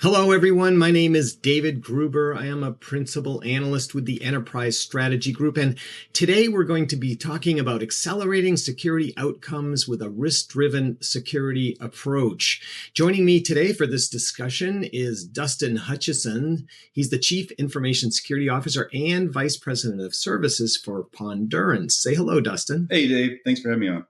Hello, everyone. My name is David Gruber. I am a principal analyst with the Enterprise Strategy Group. And today we're going to be talking about accelerating security outcomes with a risk-driven security approach. Joining me today for this discussion is Dustin Hutchison. He's the Chief Information Security Officer and Vice President of Services for Pondurance. Say hello, Dustin. Hey, Dave. Thanks for having me on.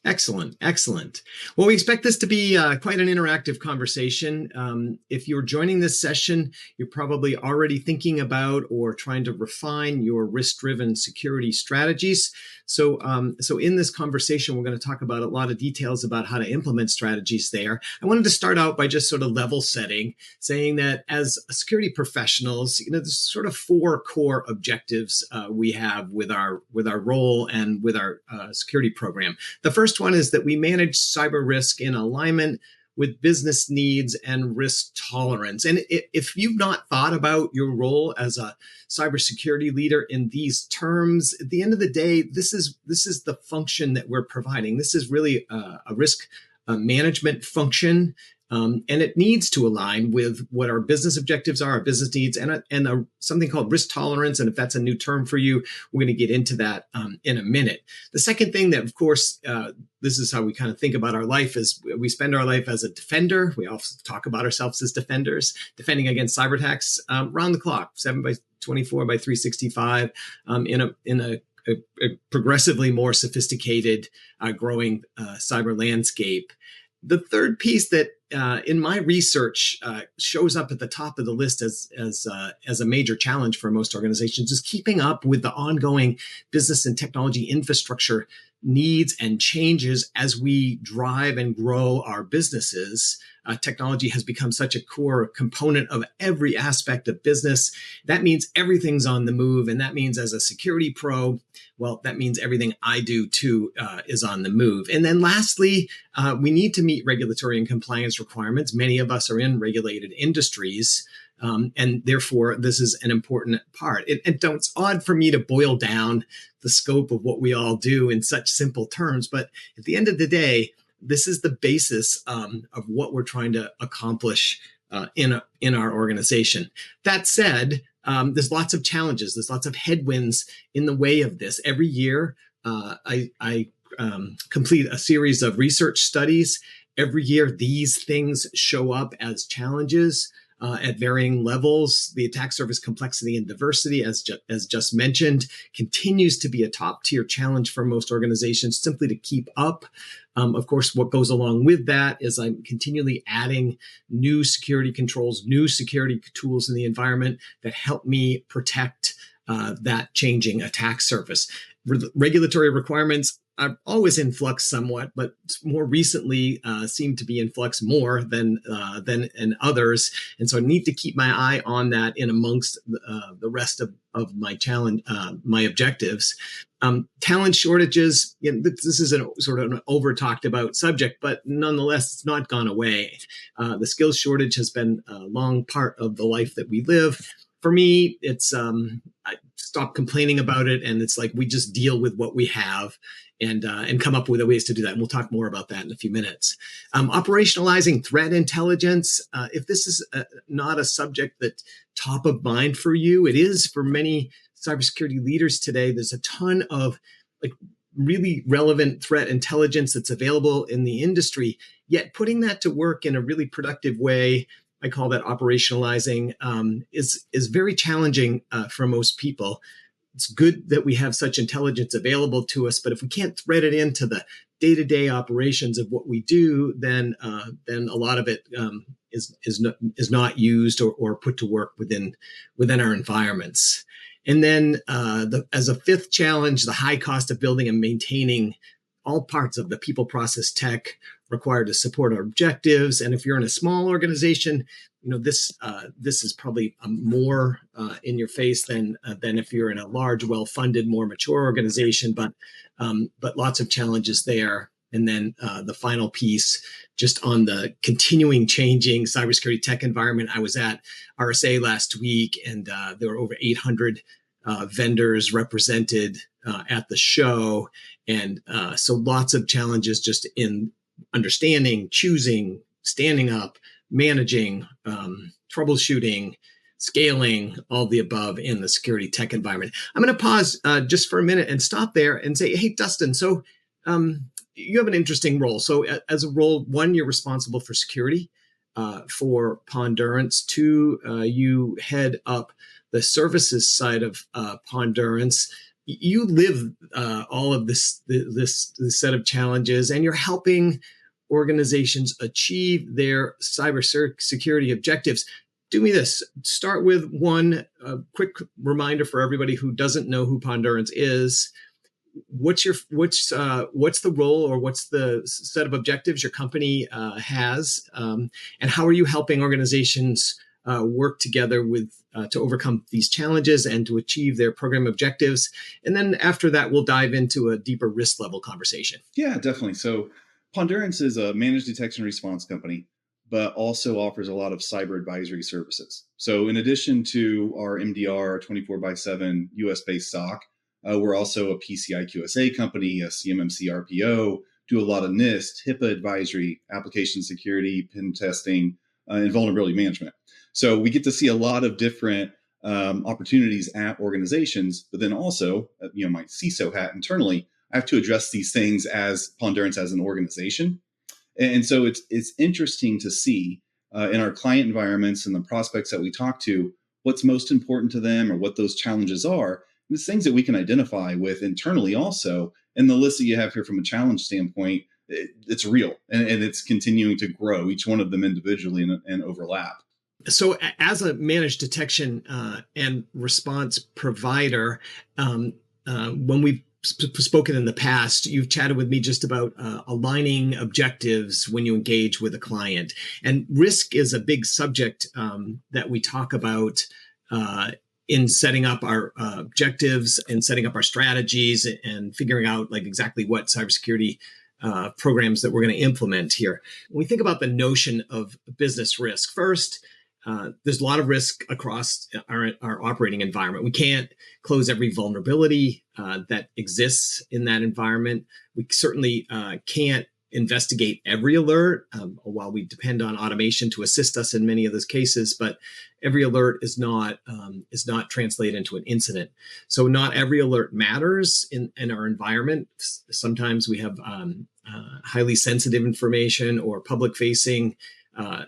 Excellent. Excellent. Well, we expect this to be quite an interactive conversation. If you're joining this session, you're probably already thinking about or trying to refine your risk-driven security strategies. So in this conversation, we're going to talk about a lot of details about how to implement strategies there. I wanted to start out by just sort of level setting, saying that as security professionals, there's sort of four core objectives we have with our role and with our security program. The first one is that we manage cyber risk in alignment with business needs and risk tolerance. And if you've not thought about your role as a cybersecurity leader in these terms, at the end of the day, this is the function that we're providing. This is really a risk management function. And it needs to align with what our business objectives are, our business needs, and something called risk tolerance. And if that's a new term for you, we're going to get into that in a minute. The second thing that, of course, this is how we kind of think about our life is we spend our life as a defender. We also talk about ourselves as defenders, defending against cyber attacks round the clock, 7/24 by 365, in a progressively more sophisticated, growing cyber landscape. The third piece that in my research shows up at the top of the list as a major challenge for most organizations is keeping up with the ongoing business and technology infrastructure needs and changes as we drive and grow our businesses. Technology has become such a core component of every aspect of business. That means everything's on the move. And that means as a security pro, well, that means everything I do too is on the move. And then lastly, we need to meet regulatory and compliance requirements. Many of us are in regulated industries. And therefore, this is an important part. It's odd for me to boil down the scope of what we all do in such simple terms. But at the end of the day, this is the basis of what we're trying to accomplish in our organization. That said, there's lots of challenges. There's lots of headwinds in the way of this. Every year, I complete a series of research studies. Every year, these things show up as challenges at varying levels. The attack surface complexity and diversity, as just mentioned, continues to be a top tier challenge for most organizations simply to keep up. Of course, what goes along with that is I'm continually adding new security controls, new security tools in the environment that help me protect that changing attack surface. Regulatory requirements are always in flux somewhat, but more recently seem to be in flux more than in others. And so I need to keep my eye on that in amongst the rest of my challenge, my objectives. Talent shortages, this is a sort of an over talked about subject, but nonetheless, it's not gone away. The skills shortage has been a long part of the life that we live. For me, it's I stop complaining about it, and it's like we just deal with what we have and come up with ways to do that. And we'll talk more about that in a few minutes. Operationalizing threat intelligence. If this is not a subject that's top of mind for you, it is for many cybersecurity leaders today. There's a ton of really relevant threat intelligence that's available in the industry, yet putting that to work in a really productive way, I call that operationalizing, is very challenging for most people. It's good that we have such intelligence available to us, but if we can't thread it into the day-to-day operations of what we do, then a lot of it is not used or put to work within our environments. And then as a fifth challenge, the high cost of building and maintaining all parts of the people, process, tech required to support our objectives. And if you're in a small organization, this is probably more in your face than if you're in a large, well-funded, more mature organization. But lots of challenges there. And then the final piece, just on the continuing changing cybersecurity tech environment. I was at RSA last week, and there were over 800 vendors represented at the show. And so lots of challenges just in understanding, choosing, standing up, managing, troubleshooting, scaling, all the above in the security tech environment. I'm going to pause just for a minute and stop there and say, hey, Dustin, so you have an interesting role. So as a role, one, you're responsible for security for Pondurance. Two, you head up the services side of Pondurance. You live all of this set of challenges, and you're helping organizations achieve their cybersecurity objectives. Do me this. Start with one quick reminder for everybody who doesn't know who Pondurance is. What's the role, or what's the set of objectives your company has, and how are you helping organizations work together with to overcome these challenges and to achieve their program objectives? And then after that, we'll dive into a deeper risk level conversation. Yeah, definitely. So Pondurance is a managed detection and response company, but also offers a lot of cyber advisory services. So in addition to our MDR 24/7 US-based SOC, we're also a PCI QSA company, a CMMC RPO, do a lot of NIST, HIPAA advisory, application security, pen testing, and vulnerability management. So we get to see a lot of different opportunities at organizations, but then also, my CISO hat internally, I have to address these things as Pondurance as an organization. And so it's interesting to see in our client environments and the prospects that we talk to, what's most important to them or what those challenges are. And it's things that we can identify with internally also. And the list that you have here from a challenge standpoint, it's real and it's continuing to grow, each one of them individually and overlap. So as a managed detection and response provider, when we've spoken in the past, you've chatted with me just about aligning objectives when you engage with a client. And risk is a big subject that we talk about in setting up our objectives and setting up our strategies and figuring out like exactly what cybersecurity programs that we're going to implement here. When we think about the notion of business risk, first, there's a lot of risk across our operating environment. We can't close every vulnerability that exists in that environment. We certainly can't investigate every alert, while we depend on automation to assist us in many of those cases. But every alert is not translated into an incident. So not every alert matters in our environment. Sometimes we have highly sensitive information or public-facing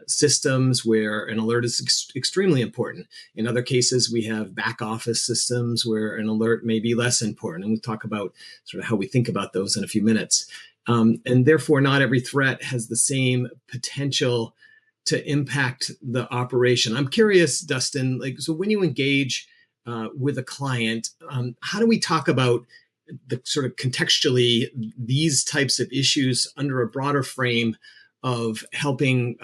systems where an alert is extremely important. In other cases, we have back office systems where an alert may be less important. And we'll talk about sort of how we think about those in a few minutes. And therefore, not every threat has the same potential to impact the operation. I'm curious, Dustin, so when you engage with a client, how do we talk about the sort of contextually these types of issues under a broader frame of helping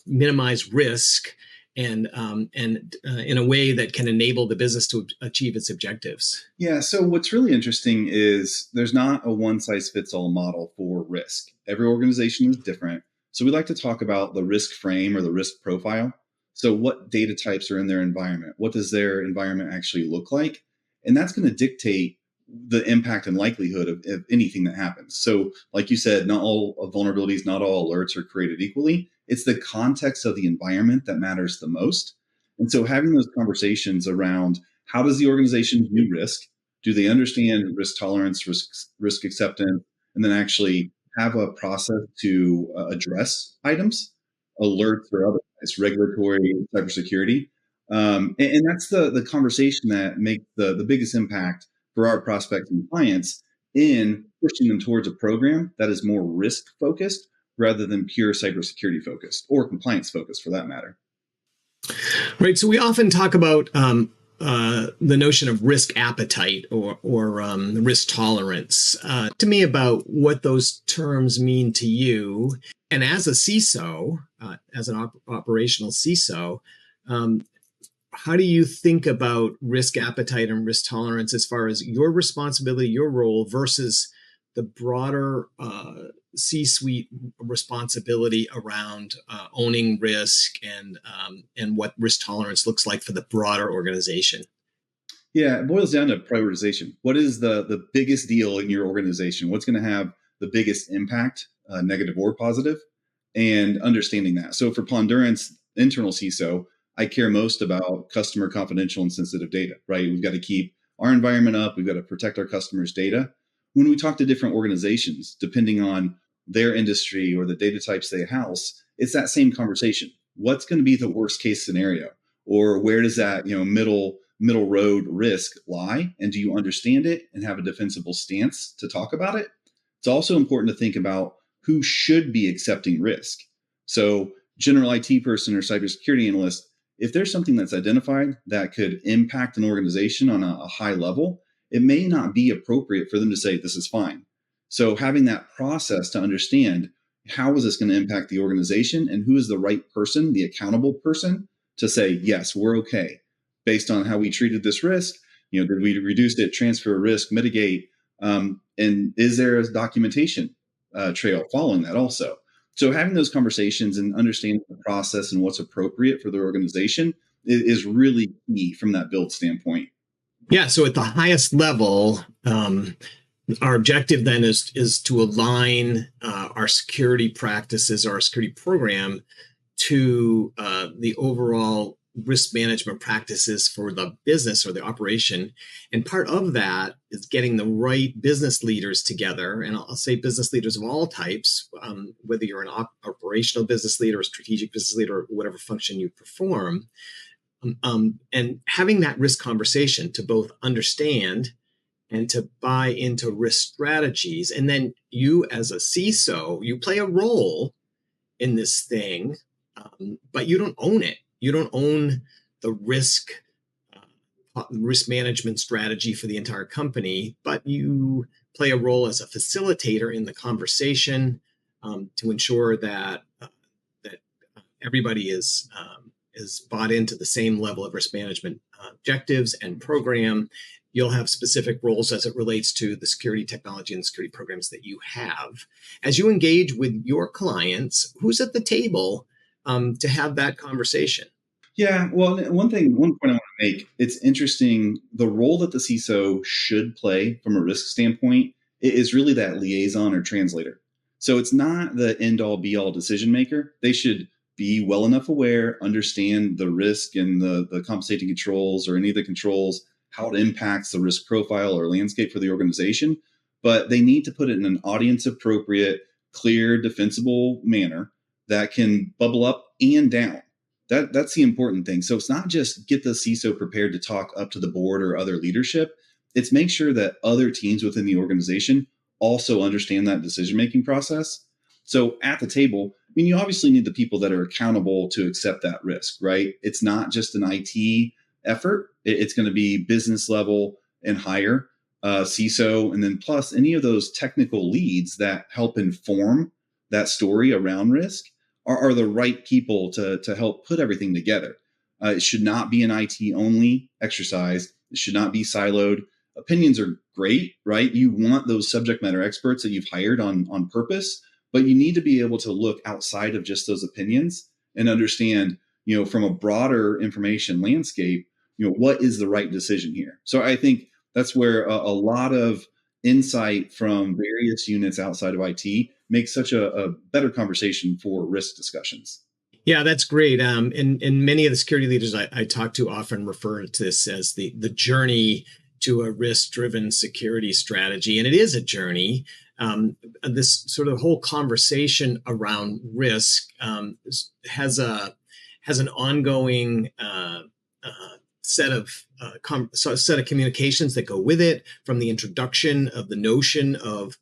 minimize risk and in a way that can enable the business to achieve its objectives? Yeah, so what's really interesting is there's not a one-size-fits-all model for risk. Every organization is different. So we like to talk about the risk frame or the risk profile. So what data types are in their environment? What does their environment actually look like? And that's going to dictate the impact and likelihood of anything that happens. So like you said, not all vulnerabilities, not all alerts are created equally. It's the context of the environment that matters the most. And so having those conversations around how does the organization view risk? Do they understand risk tolerance, risk acceptance, and then actually have a process to address items, alerts or otherwise, regulatory, cybersecurity? And that's the conversation that makes the biggest impact for our prospects and clients in pushing them towards a program that is more risk focused rather than pure cybersecurity focused or compliance focused for that matter. Right. So we often talk about the notion of risk appetite or risk tolerance. To me, about what those terms mean to you. And as a CISO, as an operational CISO, how do you think about risk appetite and risk tolerance as far as your responsibility, your role versus the broader C-suite responsibility around owning risk and what risk tolerance looks like for the broader organization? Yeah, it boils down to prioritization. What is the biggest deal in your organization? What's going to have the biggest impact, negative or positive? and understanding that. So for Pondurance internal CISO, I care most about customer confidential and sensitive data, right? We've got to keep our environment up. We've got to protect our customers' data. When we talk to different organizations, depending on their industry or the data types they house, it's that same conversation. What's going to be the worst case scenario? Or where does that, middle road risk lie? And do you understand it and have a defensible stance to talk about it? It's also important to think about who should be accepting risk. So general IT person or cybersecurity analyst, if there's something that's identified that could impact an organization on a high level, it may not be appropriate for them to say, this is fine. So having that process to understand how is this going to impact the organization and who is the right person, the accountable person to say, yes, we're okay based on how we treated this risk. Did we reduce it, transfer risk, mitigate? And is there a documentation trail following that also? So having those conversations and understanding the process and what's appropriate for the organization is really key from that build standpoint. Yeah. So at the highest level, our objective then is to align our security practices, our security program to the overall risk management practices for the business or the operation. And part of that is getting the right business leaders together. And I'll say business leaders of all types, whether you're an operational business leader, a strategic business leader, or whatever function you perform, and having that risk conversation to both understand and to buy into risk strategies. And then you as a CISO, you play a role in this thing, but you don't own it. You don't own the risk management strategy for the entire company, but you play a role as a facilitator in the conversation to ensure that everybody is bought into the same level of risk management objectives and program. You'll have specific roles as it relates to the security technology and security programs that you have. As you engage with your clients, who's at the table to have that conversation? Yeah, well, one point I want to make, it's interesting, the role that the CISO should play from a risk standpoint is really that liaison or translator. So it's not the end-all be-all decision maker. They should be well enough aware, understand the risk and the compensating controls or any of the controls, how it impacts the risk profile or landscape for the organization. But they need to put it in an audience appropriate, clear, defensible manner that can bubble up and down. That's the important thing. So it's not just get the CISO prepared to talk up to the board or other leadership. It's make sure that other teams within the organization also understand that decision-making process. So at the table, you obviously need the people that are accountable to accept that risk, right? It's not just an IT effort. It's going to be business level and higher, CISO, and then plus any of those technical leads that help inform that story around risk are the right people to help put everything together. It should not be an IT only exercise. It should not be siloed. Opinions are great, right? You want those subject matter experts that you've hired on purpose, but you need to be able to look outside of just those opinions and understand, from a broader information landscape, what is the right decision here? So I think that's where a lot of insight from various units outside of IT makes such a better conversation for risk discussions. Yeah, that's great. And many of the security leaders I talk to often refer to this as the journey to a risk-driven security strategy. And it is a journey. This sort of whole conversation around risk has an ongoing set of communications that go with it, from the introduction of the notion of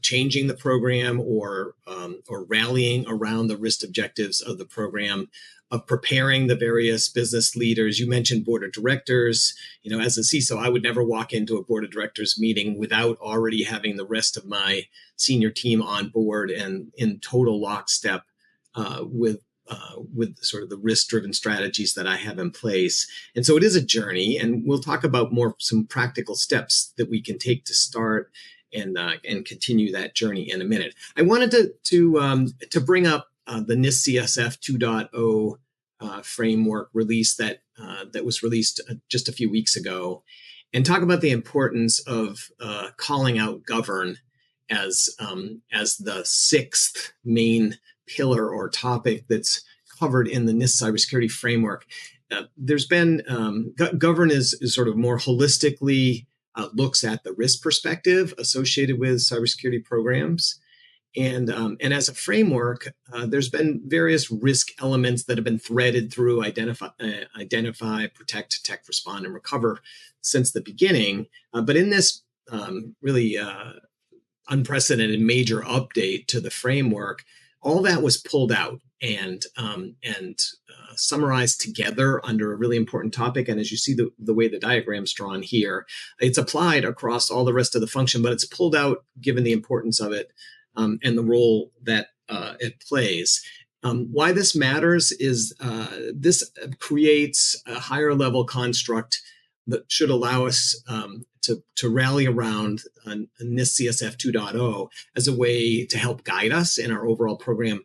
changing the program or rallying around the risk objectives of the program, of preparing the various business leaders. You mentioned board of directors. As a CISO, I would never walk into a board of directors meeting without already having the rest of my senior team on board and in total lockstep with sort of the risk-driven strategies that I have in place. And so it is a journey, and we'll talk about some practical steps that we can take to start and continue that journey in a minute. I wanted to bring up the NIST CSF 2.0 framework release that was released just a few weeks ago, and talk about the importance of calling out govern as the sixth main pillar or topic that's covered in the NIST cybersecurity framework. There's been govern is sort of more holistically looks at the risk perspective associated with cybersecurity programs. And as a framework, there's been various risk elements that have been threaded through identify, protect, detect, respond, and recover since the beginning. But in this really unprecedented major update to the framework, all that was pulled out and summarized together under a really important topic. And as you see the way the diagram's drawn here, it's applied across all the rest of the function, but it's pulled out given the importance of it and the role that it plays. Why this matters is this creates a higher level construct that should allow us to rally around NIST CSF 2.0 as a way to help guide us in our overall program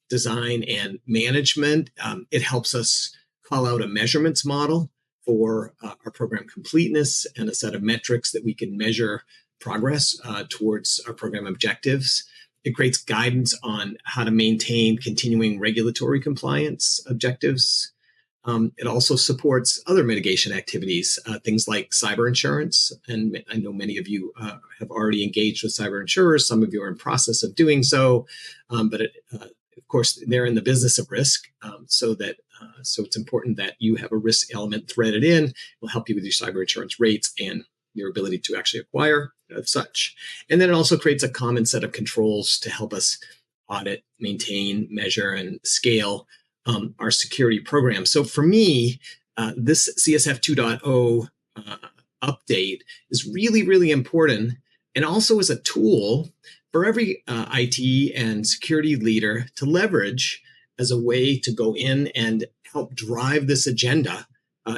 design and management. It helps us call out a measurements model for our program completeness and a set of metrics that we can measure progress towards our program objectives. It creates guidance on how to maintain continuing regulatory compliance objectives. It also supports other mitigation activities, things like cyber insurance. And I know many of you have already engaged with cyber insurers. Some of you are in process of doing so. But of course, they're in the business of risk. So it's important that you have a risk element threaded in. It will help you with your cyber insurance rates and your ability to actually acquire such. And then it also creates a common set of controls to help us audit, maintain, measure, and scale our security program. So for me, this CSF 2.0 update is really, really important, and also as a tool for every IT and security leader to leverage as a way to go in and help drive this agenda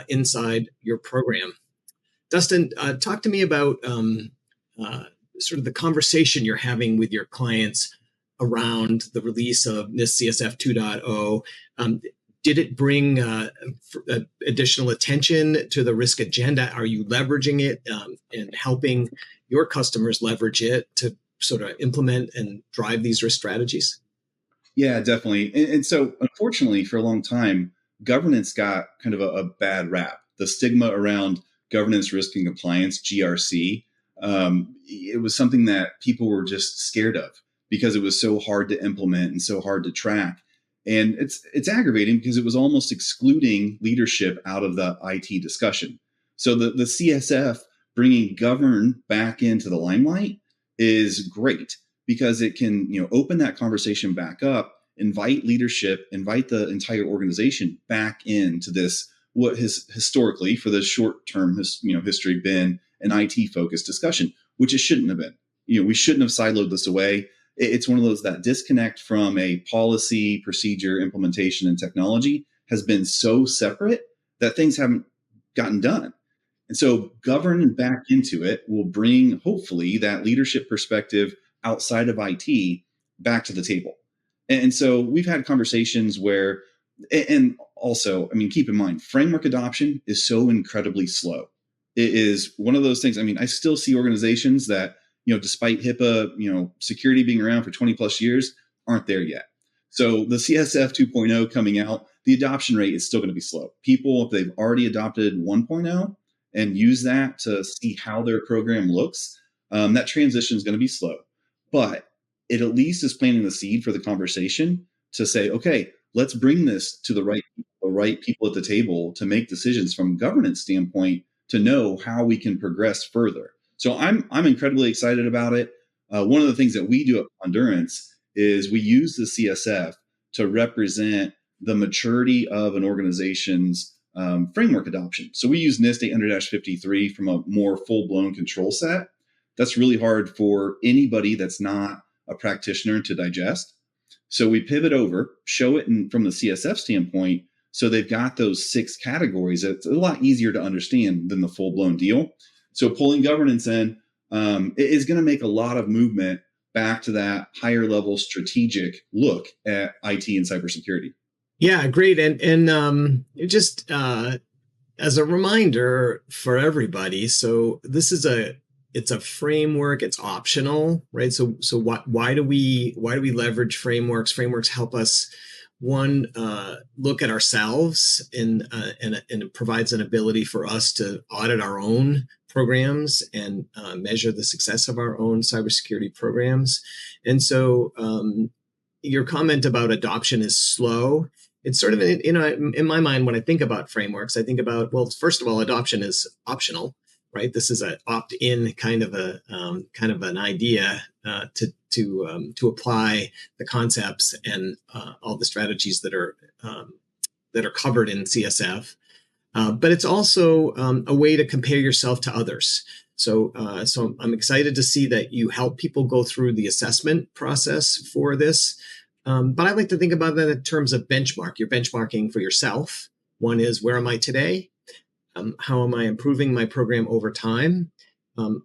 inside your program. Dustin, talk to me about sort of the conversation you're having with your clients around the release of NIST CSF 2.0. Did it bring additional attention to the risk agenda? Are you leveraging it and helping your customers leverage it to sort of implement and drive these risk strategies? Yeah, definitely. And so, unfortunately, for a long time, governance got kind of a bad rap. The stigma around governance, risk, and compliance, GRC, it was something that people were just scared of because it was so hard to implement and so hard to track. And it's aggravating because it was almost excluding leadership out of the IT discussion. So the CSF bringing govern back into the limelight is great because it can open that conversation back up, invite leadership, invite the entire organization back into this, what has historically, for the short-term history, been an IT-focused discussion, which it shouldn't have been. We shouldn't have siloed this away. It's one of those that disconnect from a policy, procedure, implementation, and technology has been so separate that things haven't gotten done. And so govern back into it will bring, hopefully, that leadership perspective outside of IT back to the table. And so we've had conversations where, and also, keep in mind, framework adoption is so incredibly slow. It is one of those things. I still see organizations that, despite HIPAA, security being around for 20 plus years, aren't there yet. So the CSF 2.0 coming out, the adoption rate is still going to be slow. People, if they've already adopted 1.0 and use that to see how their program looks, that transition is going to be slow. But it at least is planting the seed for the conversation to say, okay, let's bring this to the right people at the table to make decisions from a governance standpoint to know how we can progress further. So I'm incredibly excited about it. One of the things that we do at Pondurance is we use the CSF to represent the maturity of an organization's framework adoption. So we use NIST 800-53 from a more full-blown control set. That's really hard for anybody that's not a practitioner to digest. So we pivot over, show it from the CSF standpoint. So they've got those 6 categories. It's a lot easier to understand than the full-blown deal. So pulling governance in is going to make a lot of movement back to that higher level strategic look at IT and cybersecurity. Yeah, great. And just as a reminder for everybody, so this is a it's a framework. It's optional, right? So why do we leverage frameworks? Frameworks help us, one, look at ourselves, and it provides an ability for us to audit our own programs and measure the success of our own cybersecurity programs. And so your comment about adoption is slow. It's sort of, in my mind, when I think about frameworks, I think about, well, first of all, adoption is optional, right? This is an opt-in kind of an idea to apply the concepts and all the strategies that are covered in CSF. But it's also a way to compare yourself to others. So I'm excited to see that you help people go through the assessment process for this. But I like to think about that in terms of benchmark. You're benchmarking for yourself. One is, where am I today? How am I improving my program over time?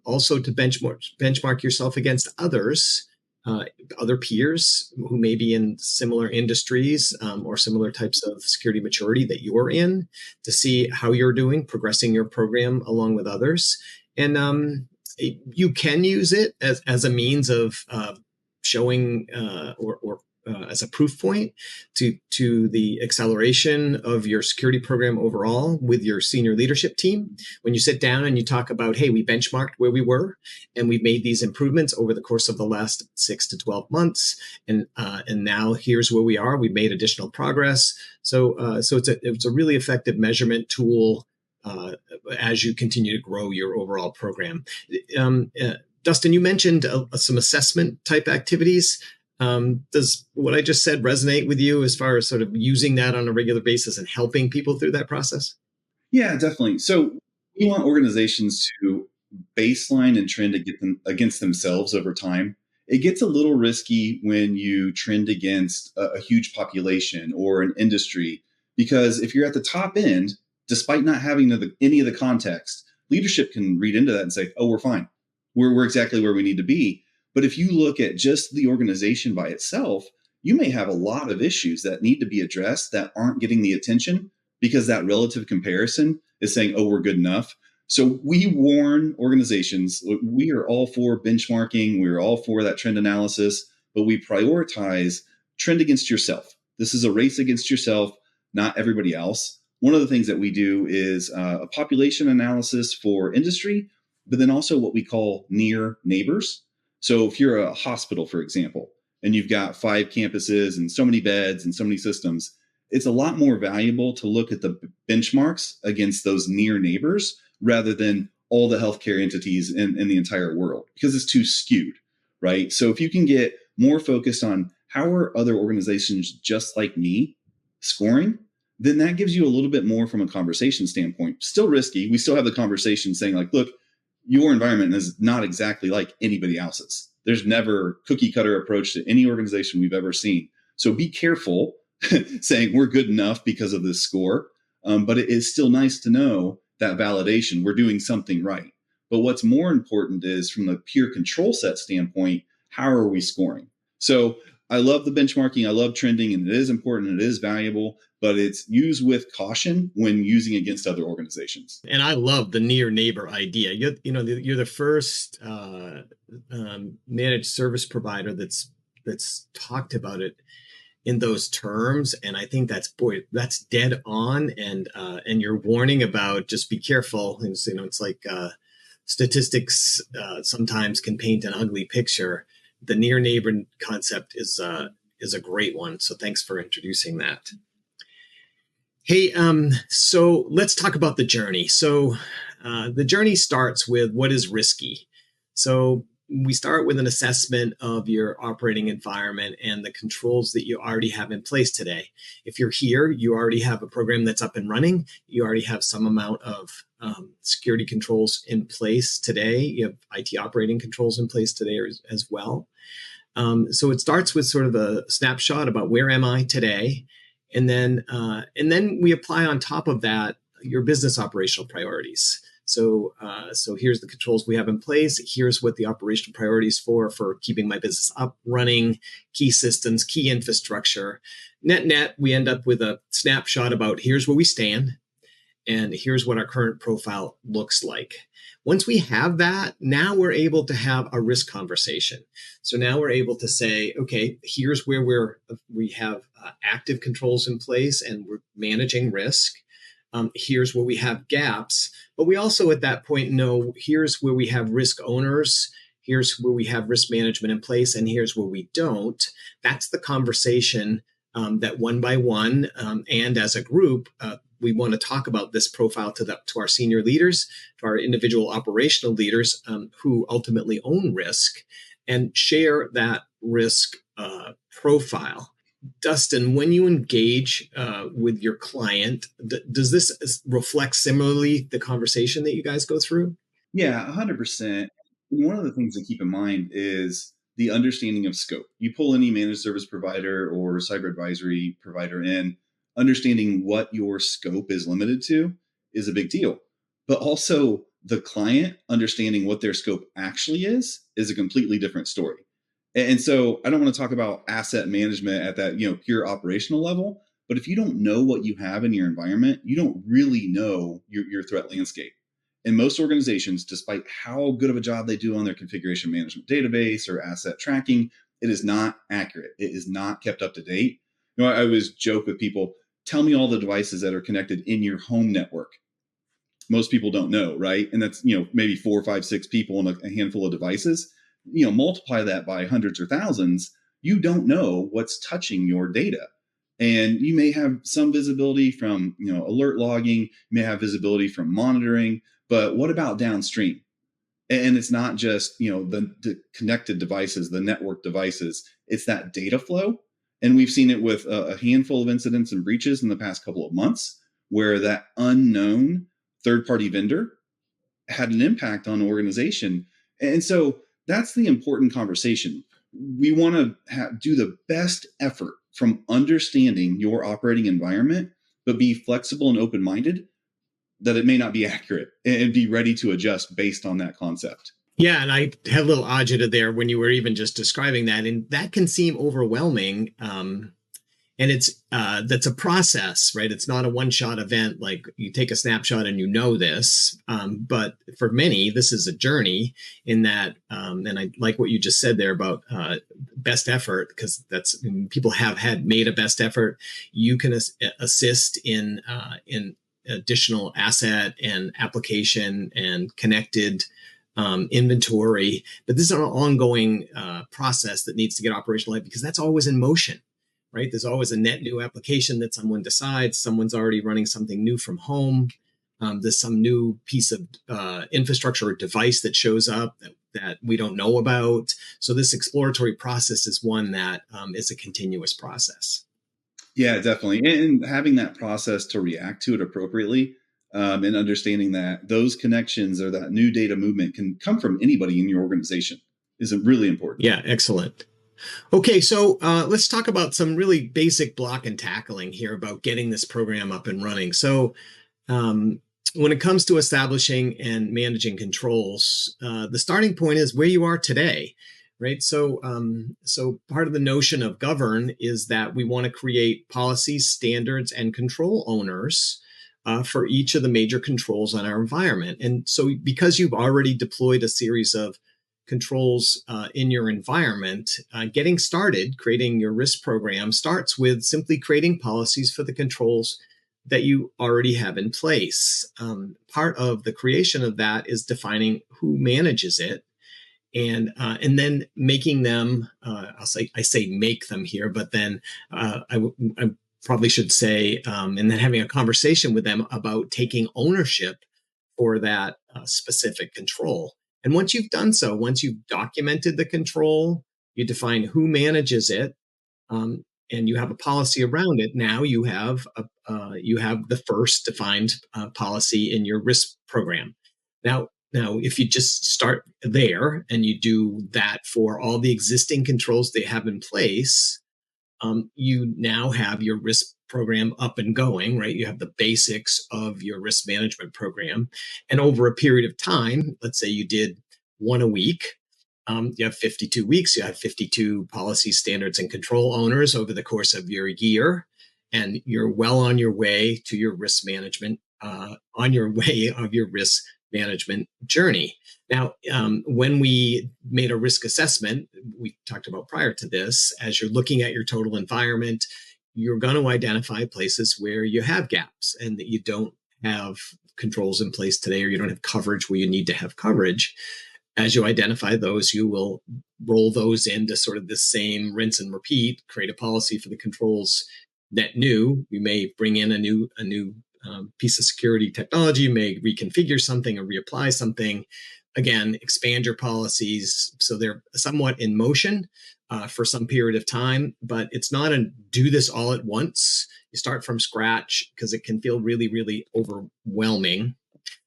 Also to benchmark yourself against others, other peers who may be in similar industries or similar types of security maturity that you're in, to see how you're doing, progressing your program along with others. And you can use it as a means of showing or as a proof point to the acceleration of your security program overall with your senior leadership team. When you sit down and you talk about, hey, we benchmarked where we were and we've made these improvements over the course of the last 6 to 12 months. And now here's where we are. We've made additional progress. So it's a really effective measurement tool as you continue to grow your overall program. Dustin, you mentioned some assessment type activities. Does what I just said resonate with you as far as sort of using that on a regular basis and helping people through that process? Yeah, definitely. So we want organizations to baseline and trend against themselves over time. It gets a little risky when you trend against a huge population or an industry, because if you're at the top end, despite not having any of the context, leadership can read into that and say, oh, we're fine. We're exactly where we need to be. But if you look at just the organization by itself, you may have a lot of issues that need to be addressed that aren't getting the attention because that relative comparison is saying, oh, we're good enough. So we warn organizations, we are all for benchmarking, we're all for that trend analysis, but we prioritize trend against yourself. This is a race against yourself, not everybody else. One of the things that we do is a population analysis for industry, but then also what we call near neighbors. So if you're a hospital, for example, and you've got 5 campuses and so many beds and so many systems, it's a lot more valuable to look at the benchmarks against those near neighbors rather than all the healthcare entities in the entire world, because it's too skewed, right? So if you can get more focused on how are other organizations just like me scoring, then that gives you a little bit more from a conversation standpoint. Still risky. We still have the conversation saying like, look, your environment is not exactly like anybody else's. There's never cookie cutter approach to any organization we've ever seen. So be careful saying we're good enough because of this score. But it is still nice to know that validation, we're doing something right. But what's more important is from the peer control set standpoint, how are we scoring? So I love the benchmarking. I love trending, and it is important. It is valuable, but it's used with caution when using against other organizations. And I love the near neighbor idea. You're the first managed service provider that's talked about it in those terms, and I think that's dead on. And your warning about just be careful. And it's like statistics sometimes can paint an ugly picture. The near neighbor concept is a great one. So thanks for introducing that. Hey, so let's talk about the journey. So the journey starts with what is risky. So we start with an assessment of your operating environment and the controls that you already have in place today. If you're here, you already have a program that's up and running. You already have some amount of security controls in place today. You have IT operating controls in place today as well. So it starts with sort of a snapshot about where am I today, and then we apply on top of that your business operational priorities. So here's the controls we have in place. Here's what the operational priorities for keeping my business up, running, key systems, key infrastructure. Net, we end up with a snapshot about here's where we stand. and here's what our current profile looks like. Once we have that, now we're able to have a risk conversation. So now we're able to say, okay, here's where we have active controls in place and we're managing risk. Here's where we have gaps, but we also at that point know here's where we have risk owners, here's where we have risk management in place, and here's where we don't. That's the conversation that one by one and as a group, we want to talk about this profile to our senior leaders, to our individual operational leaders who ultimately own risk, and share that risk profile. Dustin, when you engage with your client, does this reflect similarly the conversation that you guys go through? Yeah, 100%. And one of the things to keep in mind is the understanding of scope. You pull any managed service provider or cyber advisory provider in, understanding what your scope is limited to is a big deal. But also, the client understanding what their scope actually is a completely different story. And so I don't want to talk about asset management at that, pure operational level. But if you don't know what you have in your environment, you don't really know your threat landscape. And most organizations, despite how good of a job they do on their configuration management database or asset tracking, it is not accurate. It is not kept up to date. I always joke with people, tell me all the devices that are connected in your home network. Most people don't know, right? And that's, maybe 4, 5, 6 people and a handful of devices. Multiply that by hundreds or thousands, you don't know what's touching your data. And you may have some visibility from, alert logging, you may have visibility from monitoring, but what about downstream? And it's not just, the connected devices, the network devices, it's that data flow. And we've seen it with a handful of incidents and breaches in the past couple of months where that unknown third-party vendor had an impact on the organization. And so that's the important conversation. We want to do the best effort from understanding your operating environment, but be flexible and open-minded that it may not be accurate and be ready to adjust based on that concept. Yeah, and I had a little agita there when you were even just describing that, and that can seem overwhelming. And it's that's a process, right? It's not a one-shot event. Like you take a snapshot and you know this, but for many, this is a journey. In that, and I like what you just said there about best effort, because that's people have had made a best effort. You can assist in additional asset and application and connected inventory, but this is an ongoing process that needs to get operationalized because that's always in motion. Right? There's always a net new application that someone decides. Someone's already running something new from home. There's some new piece of infrastructure or device that shows up that we don't know about. So this exploratory process is one that is a continuous process. Yeah, definitely. And having that process to react to it appropriately and understanding that those connections or that new data movement can come from anybody in your organization is really important. Yeah, excellent. Okay, so let's talk about some really basic block and tackling here about getting this program up and running. So when it comes to establishing and managing controls, the starting point is where you are today, right? So part of the notion of govern is that we want to create policies, standards, and control owners for each of the major controls on our environment. And so because you've already deployed a series of controls in your environment, getting started creating your risk program starts with simply creating policies for the controls that you already have in place. Part of the creation of that is defining who manages it, and then making them. I say make them here, but then I probably should say, and then having a conversation with them about taking ownership for that specific control. And once you've done so, once you've documented the control, you define who manages it, and you have a policy around it. Now you have the first defined policy in your risk program. Now, if you just start there and you do that for all the existing controls they have in place, you now have your risk program up and going, right? You have the basics of your risk management program. And over a period of time, let's say you did one a week, you have 52 weeks, you have 52 policy standards and control owners over the course of your year, and you're well on your way to your risk management on your way of your risk management journey. Now, when we made a risk assessment, we talked about prior to this, as you're looking at your total environment, you're going to identify places where you have gaps and that you don't have controls in place today, or you don't have coverage where you need to have coverage. As you identify those, you will roll those into sort of the same rinse and repeat, create a policy for the controls net new. You may bring in a new piece of security technology, you may reconfigure something or reapply something. Again, expand your policies so they're somewhat in motion for some period of time, but it's not a do this all at once. You start from scratch because it can feel really, really overwhelming.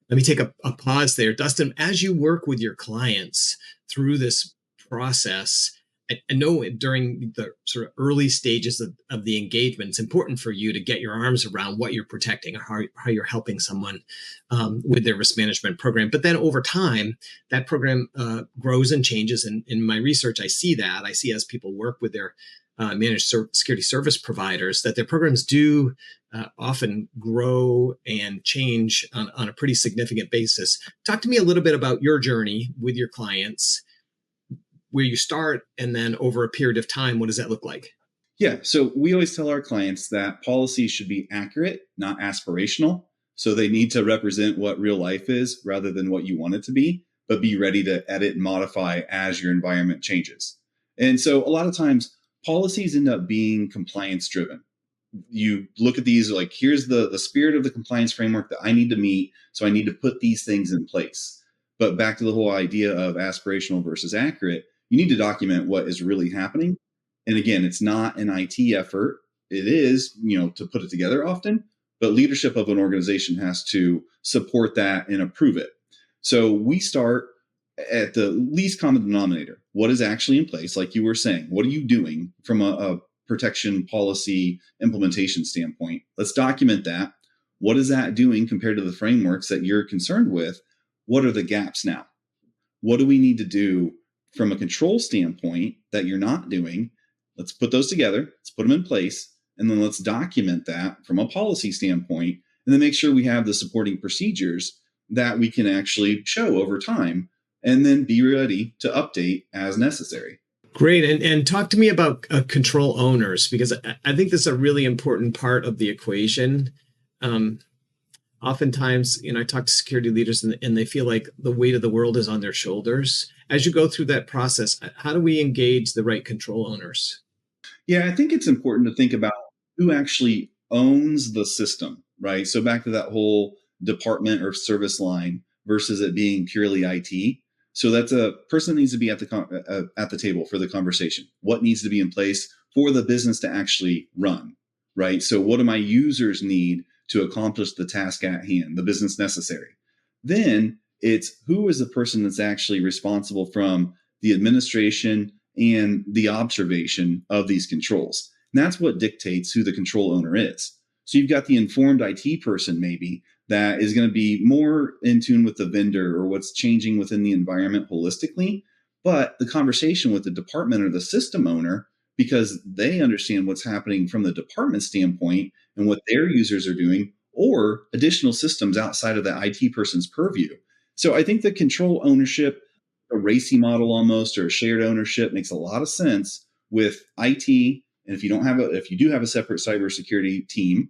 Let me take a pause there. Dustin, as you work with your clients through this process, I know during the sort of early stages of the engagement, it's important for you to get your arms around what you're protecting or how you're helping someone with their risk management program. But then over time, that program grows and changes. And in my research, I see that. I see as people work with their managed security service providers that their programs do often grow and change on a pretty significant basis. Talk to me a little bit about your journey with your clients, where you start, and then over a period of time, what does that look like? Yeah. So we always tell our clients that policies should be accurate, not aspirational. So they need to represent what real life is rather than what you want it to be, but be ready to edit and modify as your environment changes. And so a lot of times policies end up being compliance driven. You look at these like, here's the spirit of the compliance framework that I need to meet. So I need to put these things in place. But back to the whole idea of aspirational versus accurate, you need to document what is really happening. And again, it's not an IT effort. It is, to put it together often, but leadership of an organization has to support that and approve it. So we start at the least common denominator. What is actually in place? Like you were saying, what are you doing from a protection policy implementation standpoint? Let's document that. What is that doing compared to the frameworks that you're concerned with? What are the gaps now? What do we need to do from a control standpoint that you're not doing? Let's put those together. Let's put them in place. And then let's document that from a policy standpoint, and then make sure we have the supporting procedures that we can actually show over time, and then be ready to update as necessary. Great. And talk to me about control owners, because I think this is a really important part of the equation. Oftentimes, I talk to security leaders and they feel like the weight of the world is on their shoulders. As you go through that process, how do we engage the right control owners? Yeah, I think it's important to think about who actually owns the system, right? So back to that whole department or service line versus it being purely IT. So that's a person that needs to be at the table for the conversation. What needs to be in place for the business to actually run, right? So what do my users need to accomplish the task at hand, the business necessary? Then it's who is the person that's actually responsible from the administration and the observation of these controls. And that's what dictates who the control owner is. So you've got the informed IT person maybe that is going to be more in tune with the vendor or what's changing within the environment holistically. But the conversation with the department or the system owner, because they understand what's happening from the department standpoint and what their users are doing, or additional systems outside of the IT person's purview. So I think the control ownership, a RACI model almost, or a shared ownership, makes a lot of sense with IT. And if you do have a separate cybersecurity team,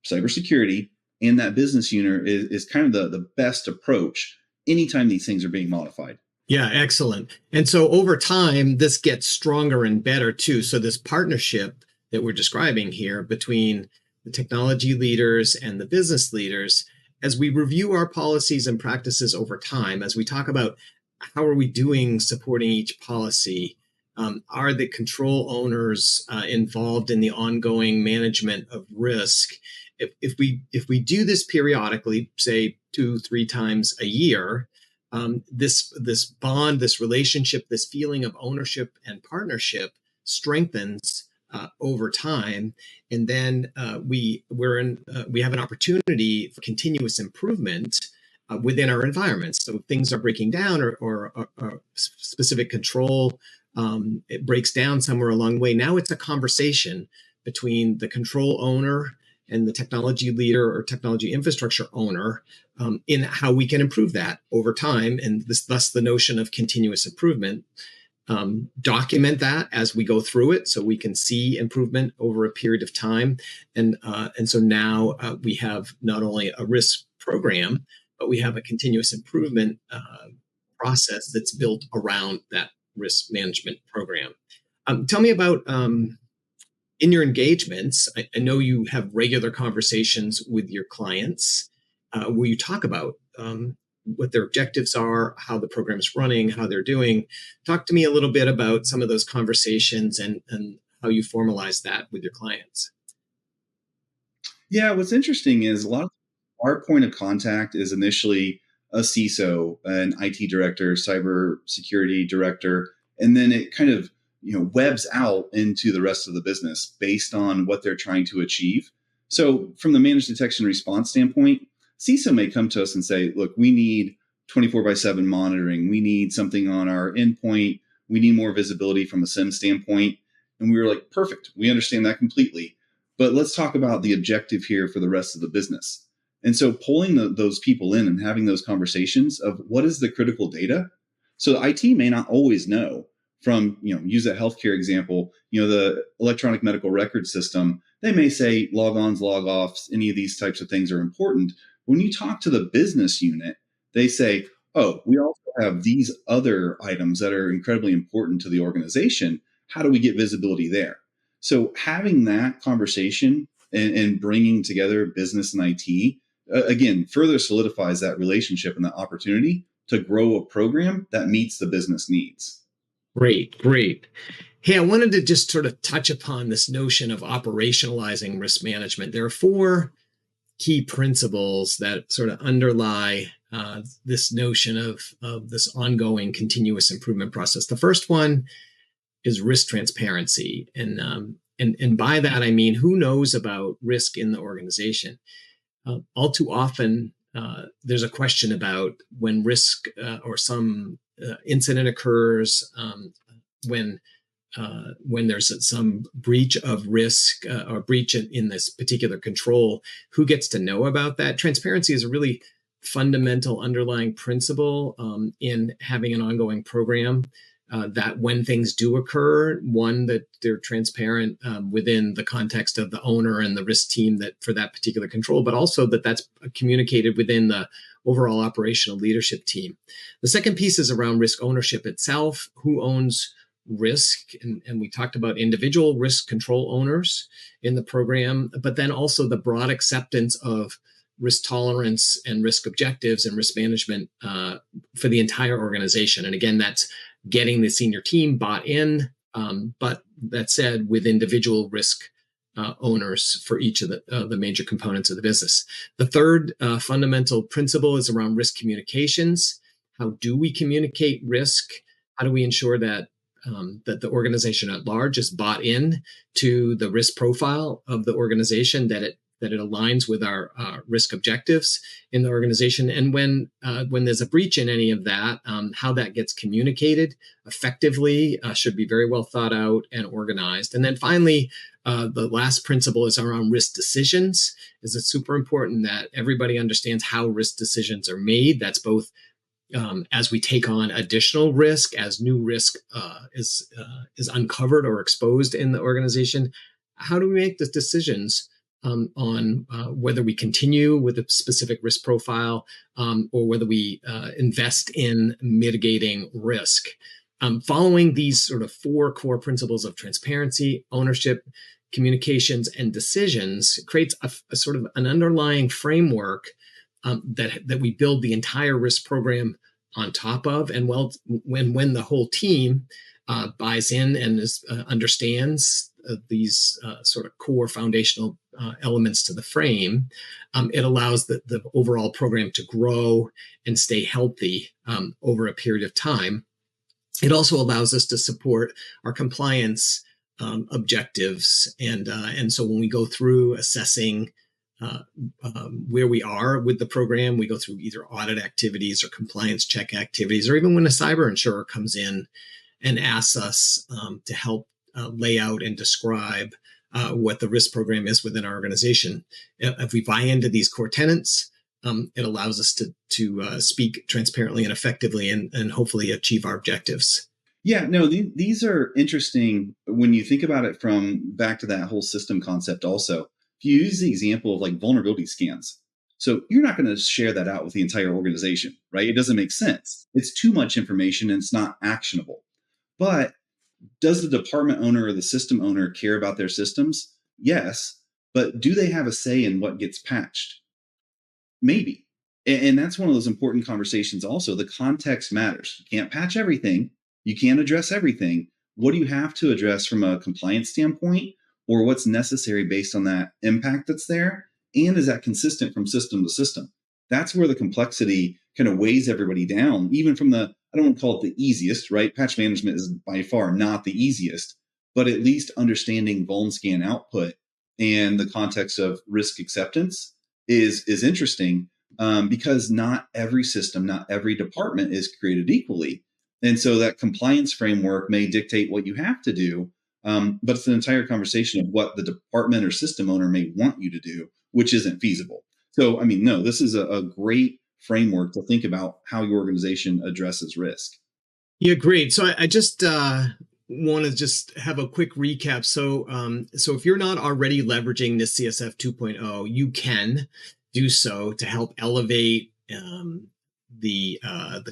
cybersecurity and that business unit is kind of the best approach anytime these things are being modified. Yeah, excellent. And so over time, this gets stronger and better too. So this partnership that we're describing here between the technology leaders and the business leaders, as we review our policies and practices over time, as we talk about how are we doing supporting each policy, are the control owners involved in the ongoing management of risk? If we do this periodically, say 2-3 times a year, this bond, this relationship, this feeling of ownership and partnership strengthens over time, and then we have an opportunity for continuous improvement within our environments. So if things are breaking down or specific control, it breaks down somewhere along the way. Now it's a conversation between the control owner and the technology leader or technology infrastructure owner in how we can improve that over time. And thus the notion of continuous improvement. Document that as we go through it so we can see improvement over a period of time. And so now we have not only a risk program, but we have a continuous improvement process that's built around that risk management program. Tell me about in your engagements. I know you have regular conversations with your clients where you talk about what their objectives are, how the program is running, how they're doing. Talk to me a little bit about some of those conversations and how you formalize that with your clients. Yeah, what's interesting is a lot of our point of contact is initially a CISO, an IT director, cybersecurity director, and then it kind of webs out into the rest of the business based on what they're trying to achieve. So from the managed detection response standpoint, CISO may come to us and say, look, we need 24/7 monitoring. We need something on our endpoint. We need more visibility from a SIM standpoint. And we were like, perfect. We understand that completely. But let's talk about the objective here for the rest of the business. And so pulling those people in and having those conversations of what is the critical data. So IT may not always know from, use that healthcare example, the electronic medical record system, they may say log-ons, log-offs, any of these types of things are important. When you talk to the business unit, they say, oh, we also have these other items that are incredibly important to the organization. How do we get visibility there? So having that conversation and bringing together business and IT, again, further solidifies that relationship and that opportunity to grow a program that meets the business needs. Great. Hey, I wanted to just sort of touch upon this notion of operationalizing risk management. There are 4 key principles that sort of underlie this notion of this ongoing continuous improvement process. The first one is risk transparency. And by that, I mean, who knows about risk in the organization? All too often, there's a question about when risk or some incident occurs, when there's some breach of risk or breach in this particular control, who gets to know about that? Transparency is a really fundamental underlying principle in having an ongoing program. That when things do occur, one, that they're transparent within the context of the owner and the risk team that for that particular control, but also that that's communicated within the overall operational leadership team. The second piece is around risk ownership itself. Who owns risk? And we talked about individual risk control owners in the program, but then also the broad acceptance of risk tolerance and risk objectives and risk management for the entire organization. And again, that's getting the senior team bought in, but that said, with individual risk owners for each of the major components of the business. The third fundamental principle is around risk communications. How do we communicate risk? How do we ensure that that the organization at large is bought in to the risk profile of the organization, that it aligns with our risk objectives in the organization, and when there's a breach in any of that, how that gets communicated effectively should be very well thought out and organized. And then finally, the last principle is around risk decisions. Is it super important that everybody understands how risk decisions are made? That's both as we take on additional risk, as new risk is uncovered or exposed in the organization. How do we make the decisions on whether we continue with a specific risk profile or whether we invest in mitigating risk? Following these sort of 4 core principles of transparency, ownership, communications, and decisions creates a sort of an underlying framework that we build the entire risk program on top of. And when the whole team buys in and understands these sort of core foundational elements to the frame, it allows the overall program to grow and stay healthy over a period of time. It also allows us to support our compliance objectives. And so when we go through assessing where we are with the program, we go through either audit activities or compliance check activities, or even when a cyber insurer comes in and asks us to help lay out and describe what the risk program is within our organization. If we buy into these core tenets, it allows us to speak transparently and effectively and hopefully achieve our objectives. Yeah, no, these are interesting when you think about it from back to that whole system concept also. If you use the example of like vulnerability scans, so you're not going to share that out with the entire organization, right? It doesn't make sense. It's too much information and it's not actionable. But does the department owner or the system owner care about their systems? Yes. But do they have a say in what gets patched? Maybe. And that's one of those important conversations also. The context matters. You can't patch everything. You can't address everything. What do you have to address from a compliance standpoint, or what's necessary based on that impact that's there? And is that consistent from system to system? That's where the complexity kind of weighs everybody down, even from the, I don't want to call it the easiest, right? Patch management is by far not the easiest, but at least understanding vuln scan output and the context of risk acceptance is interesting, because not every system, not every department is created equally. And so that compliance framework may dictate what you have to do, but it's an entire conversation of what the department or system owner may want you to do, which isn't feasible. So, I mean, no, this is a great framework to think about how your organization addresses risk. Yeah, great. So I just want to just have a quick recap. So if you're not already leveraging NIST CSF 2.0, you can do so to help elevate the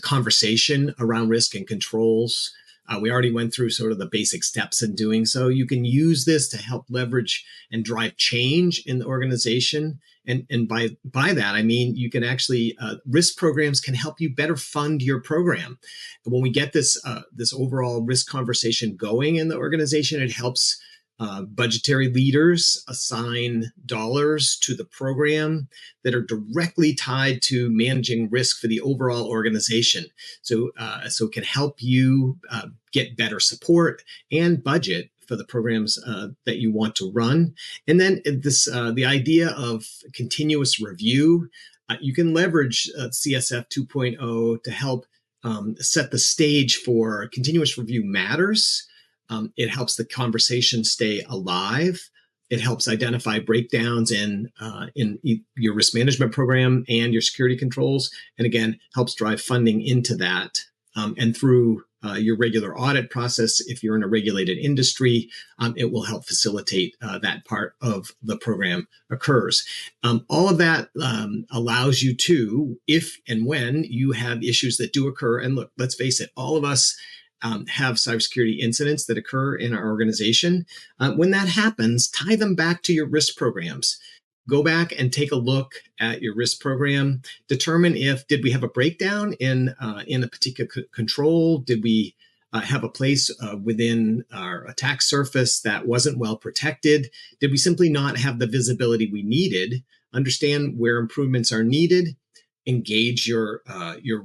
conversation around risk and controls. We already went through sort of the basic steps in doing so. You can use this to help leverage and drive change in the organization. And by that, I mean, you can actually, risk programs can help you better fund your program. When we get this overall risk conversation going in the organization, it helps budgetary leaders assign dollars to the program that are directly tied to managing risk for the overall organization. So it can help you get better support and budget for the programs that you want to run. And then the idea of continuous review, you can leverage CSF 2.0 to help set the stage for continuous review matters. It helps the conversation stay alive. It helps identify breakdowns in your risk management program and your security controls. And again, helps drive funding into that. And through your regular audit process, if you're in a regulated industry, it will help facilitate that part of the program occurs. All of that allows you to, if and when you have issues that do occur, and look, let's face it, all of us have cybersecurity incidents that occur in our organization. When that happens, tie them back to your risk programs. Go back and take a look at your risk program. Determine did we have a breakdown in a particular control? Did we have a place within our attack surface that wasn't well protected? Did we simply not have the visibility we needed? Understand where improvements are needed. Engage your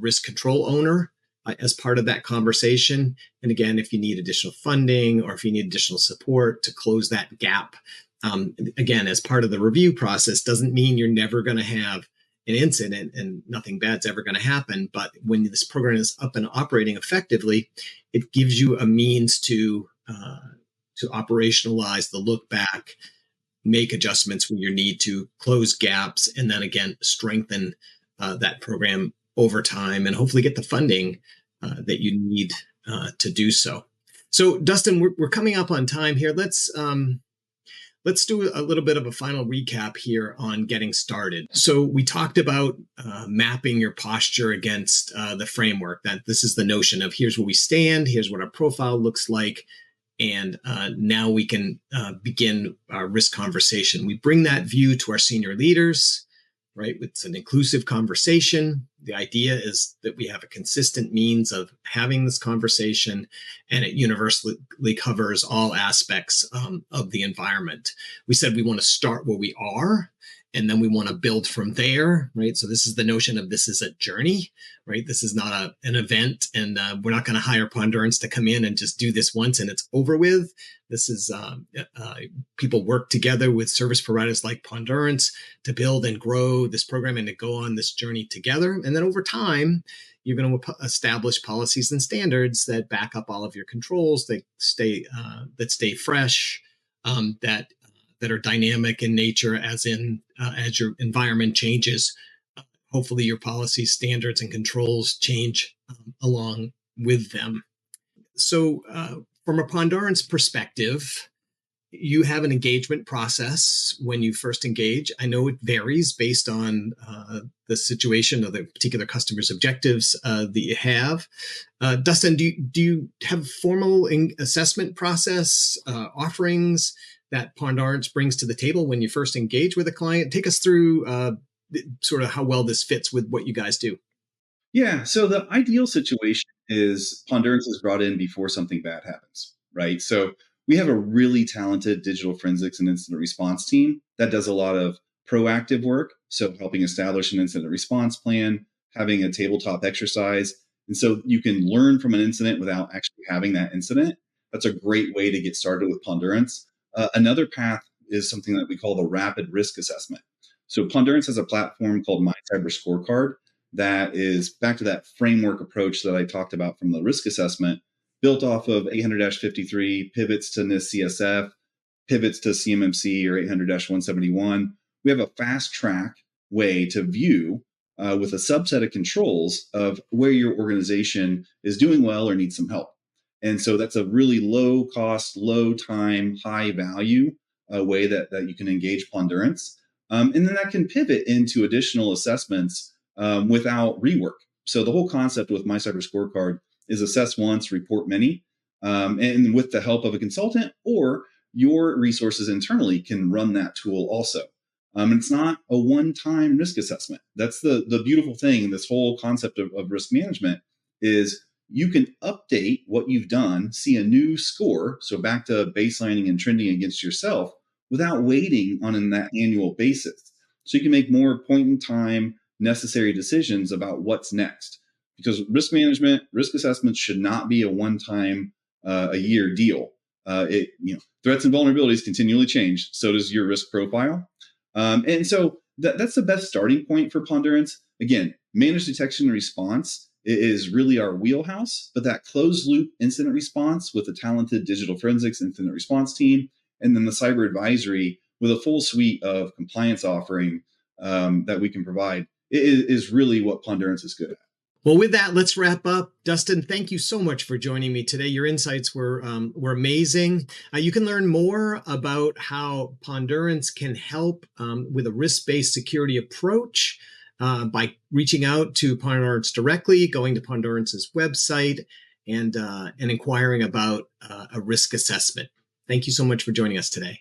risk control owner as part of that conversation. And again, if you need additional funding or if you need additional support to close that gap, again, as part of the review process, doesn't mean you're never going to have an incident and nothing bad's ever going to happen. But when this program is up and operating effectively, it gives you a means to operationalize the look back, make adjustments when you need to, close gaps, and then again, strengthen that program over time and hopefully get the funding that you need to do so. So, Dustin, we're coming up on time here. Let's do a little bit of a final recap here on getting started. So we talked about mapping your posture against the framework, that this is the notion of here's where we stand, here's what our profile looks like, and now we can begin our risk conversation. We bring that view to our senior leaders, right? It's an inclusive conversation. The idea is that we have a consistent means of having this conversation, and it universally covers all aspects of the environment. We said we want to start where we are, and then we want to build from there, right? So this is the notion of this is a journey, right? This is not an event, and we're not going to hire Pondurance to come in and just do this once and it's over with. This is people work together with service providers like Pondurance to build and grow this program and to go on this journey together. And then over time, you're going to establish policies and standards that back up all of your controls, that stay fresh, that that are dynamic in nature, as your environment changes. Hopefully your policies, standards, and controls change along with them. So from a Pondurance perspective, you have an engagement process when you first engage. I know it varies based on the situation or the particular customer's objectives that you have. Dustin, do you have formal assessment process offerings that Pondurance brings to the table when you first engage with a client? Take us through sort of how well this fits with what you guys do. Yeah. So the ideal situation is Pondurance is brought in before something bad happens, right? So we have a really talented digital forensics and incident response team that does a lot of proactive work. So helping establish an incident response plan, having a tabletop exercise. And so you can learn from an incident without actually having that incident. That's a great way to get started with Pondurance. Another path is something that we call the rapid risk assessment. So Pondurance has a platform called My Cyber Scorecard that is back to that framework approach that I talked about from the risk assessment, built off of 800-53, pivots to NIST CSF, pivots to CMMC or 800-171. We have a fast track way to view with a subset of controls of where your organization is doing well or needs some help. And so that's a really low cost, low time, high value way that you can engage Pondurance. And then that can pivot into additional assessments without rework. So the whole concept with My Cyber Scorecard is assess once, report many, and with the help of a consultant or your resources internally can run that tool also. And it's not a one-time risk assessment. That's the beautiful thing in this whole concept of risk management is you can update what you've done, see a new score, so back to baselining and trending against yourself without waiting on that annual basis. So you can make more point-in-time necessary decisions about what's next. Because risk management, risk assessments should not be a one-time a year deal. Threats and vulnerabilities continually change. So does your risk profile. And so that's the best starting point for Pondurance. Again, managed detection and response is really our wheelhouse, but that closed loop incident response with a talented digital forensics incident response team, and then the cyber advisory with a full suite of compliance offering that we can provide is really what Pondurance is good at. Well, with that, let's wrap up. Dustin, thank you so much for joining me today. Your insights were amazing. You can learn more about how Pondurance can help with a risk-based security approach by reaching out to Pondurance directly, going to Pondurance's website, and inquiring about a risk assessment. Thank you so much for joining us today.